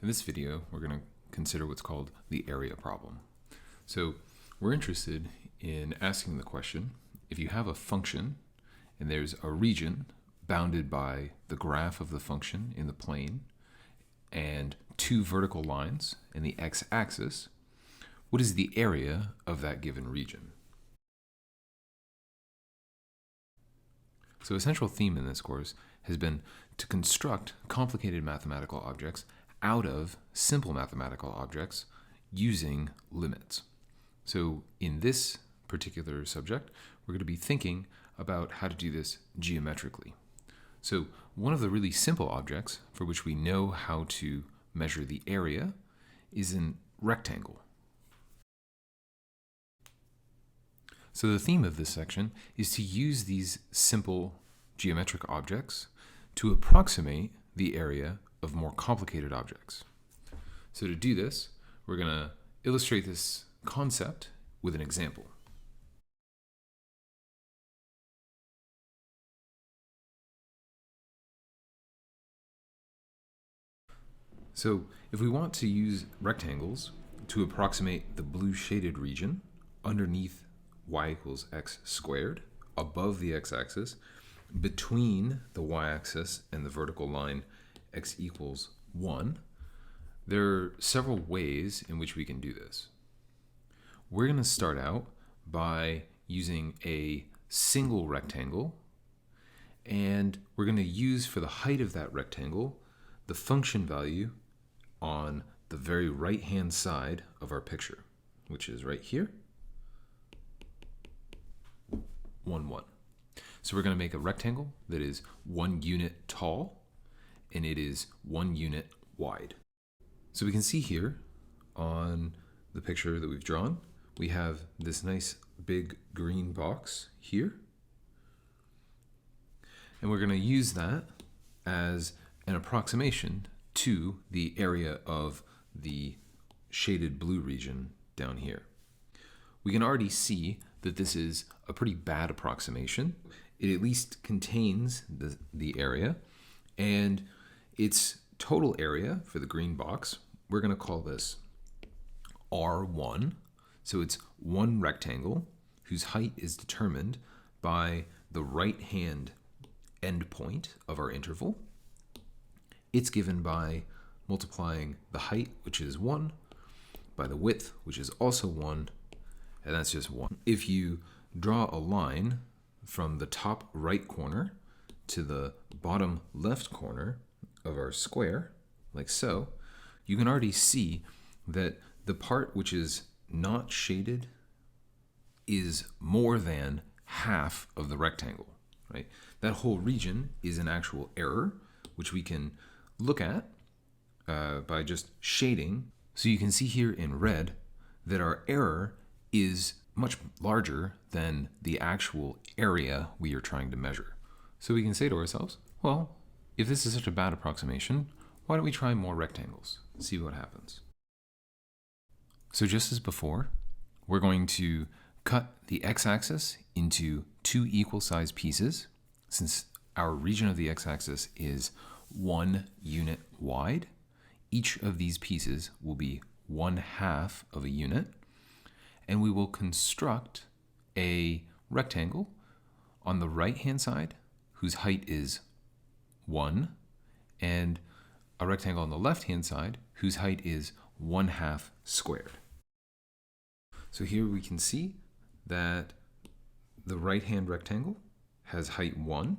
In this video, we're going to consider what's called the area problem. So we're interested in asking the question, if you have a function and there's a region bounded by the graph of the function in the plane and two vertical lines in the x-axis, what is the area of that given region? So a central theme in this course has been to construct complicated mathematical objects out of simple mathematical objects using limits. So in this particular subject, we're going to be thinking about how to do this geometrically. So one of the really simple objects for which we know how to measure the area is a rectangle. So the theme of this section is to use these simple geometric objects to approximate the area of more complicated objects. So to do this, we're going to illustrate this concept with an example. So if we want to use rectangles to approximate the blue shaded region underneath y equals x squared, above the x-axis, between the y-axis and the vertical line x equals 1, there are several ways in which we can do this. We're going to start out by using a single rectangle, and we're going to use for the height of that rectangle the function value on the very right-hand side of our picture, which is right here, 1, 1. So we're going to make a rectangle that is 1 unit tall and it is 1 unit wide. So we can see here on the picture that we've drawn, we have this nice big green box here. And we're going to use that as an approximation to the area of the shaded blue region down here. We can already see that this is a pretty bad approximation. It at least contains the area, and its total area for the green box, we're going to call this R1. So it's one rectangle whose height is determined by the right-hand endpoint of our interval. It's given by multiplying the height, which is 1, by the width, which is also 1, and that's just 1. If you draw a line from the top right corner to the bottom left corner of our square, like so, you can already see that the part which is not shaded is more than half of the rectangle, right? That whole region is an actual error, which we can look at by just shading. So you can see here in red that our error is much larger than the actual area we are trying to measure. So we can say to ourselves, well, if this is such a bad approximation, why don't we try more rectangles and see what happens? So just as before, we're going to cut the x-axis into two equal sized pieces. Since our region of the x-axis is 1 unit wide, each of these pieces will be 1/2 of a unit, and we will construct a rectangle on the right-hand side whose height is 1, and a rectangle on the left-hand side whose height is 1/2 squared. So here we can see that the right-hand rectangle has height 1,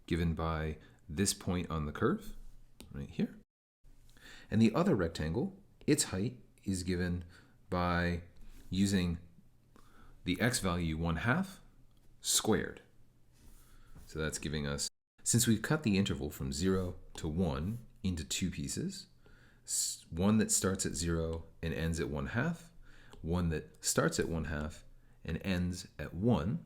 given by this point on the curve, right here. And the other rectangle, its height is given by using the x value 1/2 squared. So that's giving us, since we've cut the interval from 0 to 1 into two pieces, one that starts at 0 and ends at 1/2, one that starts at 1/2 and ends at 1,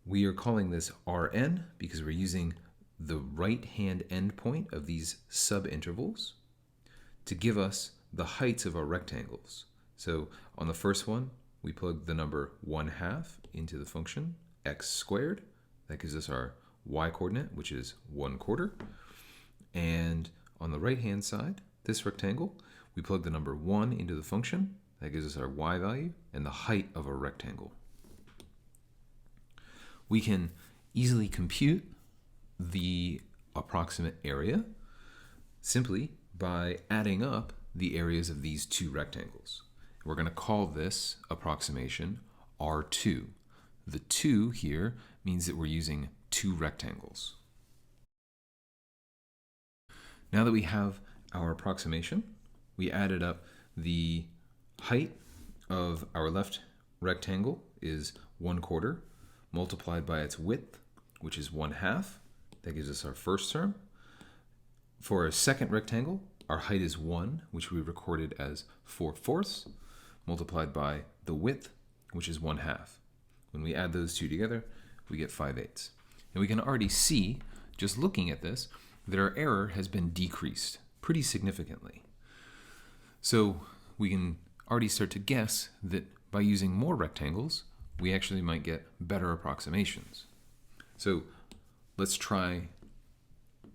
we are calling this Rn because we're using the right-hand endpoint of these subintervals to give us the heights of our rectangles. So on the first one, we plug the number 1/2 into the function x squared. That gives us our y coordinate, which is 1/4. And on the right-hand side, this rectangle, we plug the number 1 into the function. That gives us our y value and the height of our rectangle. We can easily compute the approximate area simply by adding up the areas of these two rectangles. We're going to call this approximation R2. The 2 here means that we're using two rectangles. Now that we have our approximation, we added up the height of our left rectangle is 1/4 multiplied by its width, which is 1/2. That gives us our first term. For our second rectangle, our height is 1, which we recorded as 4/4, multiplied by the width, which is 1/2. When we add those two together, we get 5/8. And we can already see, just looking at this, that our error has been decreased pretty significantly. So we can already start to guess that by using more rectangles, we actually might get better approximations. So let's try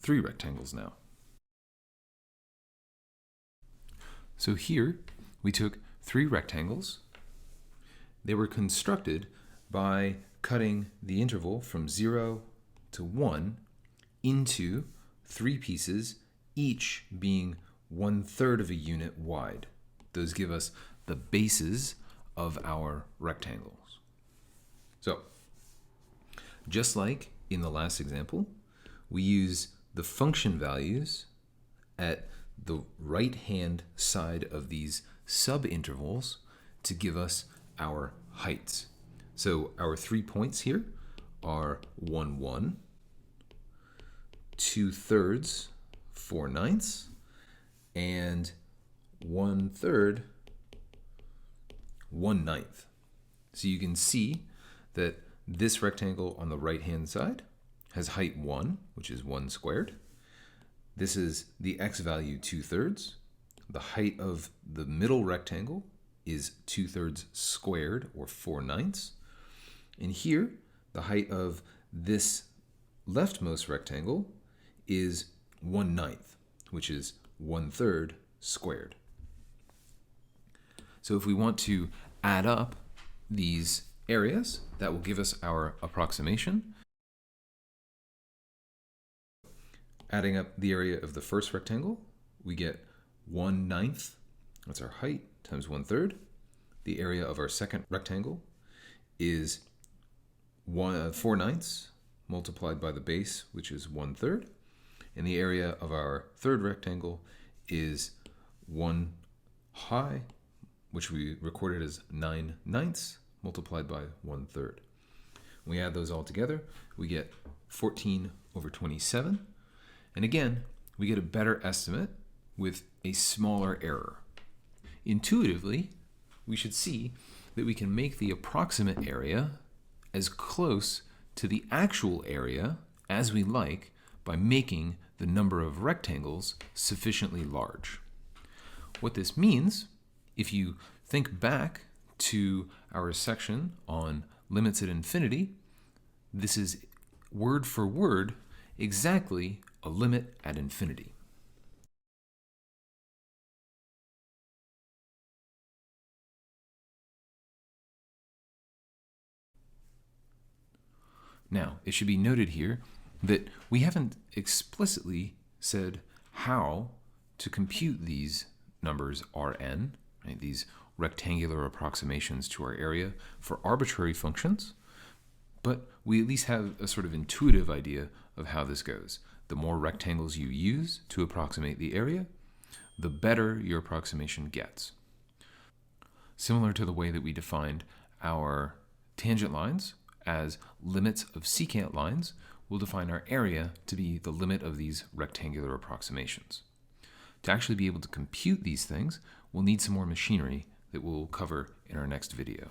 3 rectangles now. So here we took 3 rectangles. They were constructed by cutting the interval from 0 to 1 into 3 pieces, each being 1/3 of a unit wide. Those give us the bases of our rectangles. So, just like in the last example, we use the function values at the right-hand side of these subintervals to give us our heights. So our 3 points here are 1, 1, 2/3, 4/9, and 1/3, 1/9. So you can see that this rectangle on the right-hand side has height 1, which is 1 squared. This is the x value 2/3. The height of the middle rectangle is 2/3 squared, or 4/9. And here, the height of this leftmost rectangle is 1/9, which is 1/3 squared. So if we want to add up these areas, that will give us our approximation. Adding up the area of the first rectangle, we get 1/9, that's our height, times 1/3. The area of our second rectangle is 4/9 multiplied by the base, which is 1/3. And the area of our third rectangle is 1 high, which we recorded as 9/9 multiplied by 1/3. When we add those all together, we get 14/27. And again, we get a better estimate with a smaller error. Intuitively, we should see that we can make the approximate area as close to the actual area as we like by making the number of rectangles sufficiently large. What this means, if you think back to our section on limits at infinity, this is word for word exactly a limit at infinity. Now, it should be noted here that we haven't explicitly said how to compute these numbers Rn, right, these rectangular approximations to our area for arbitrary functions, but we at least have a sort of intuitive idea of how this goes. The more rectangles you use to approximate the area, the better your approximation gets. Similar to the way that we defined our tangent lines as limits of secant lines, we'll define our area to be the limit of these rectangular approximations. To actually be able to compute these things, we'll need some more machinery that we'll cover in our next video.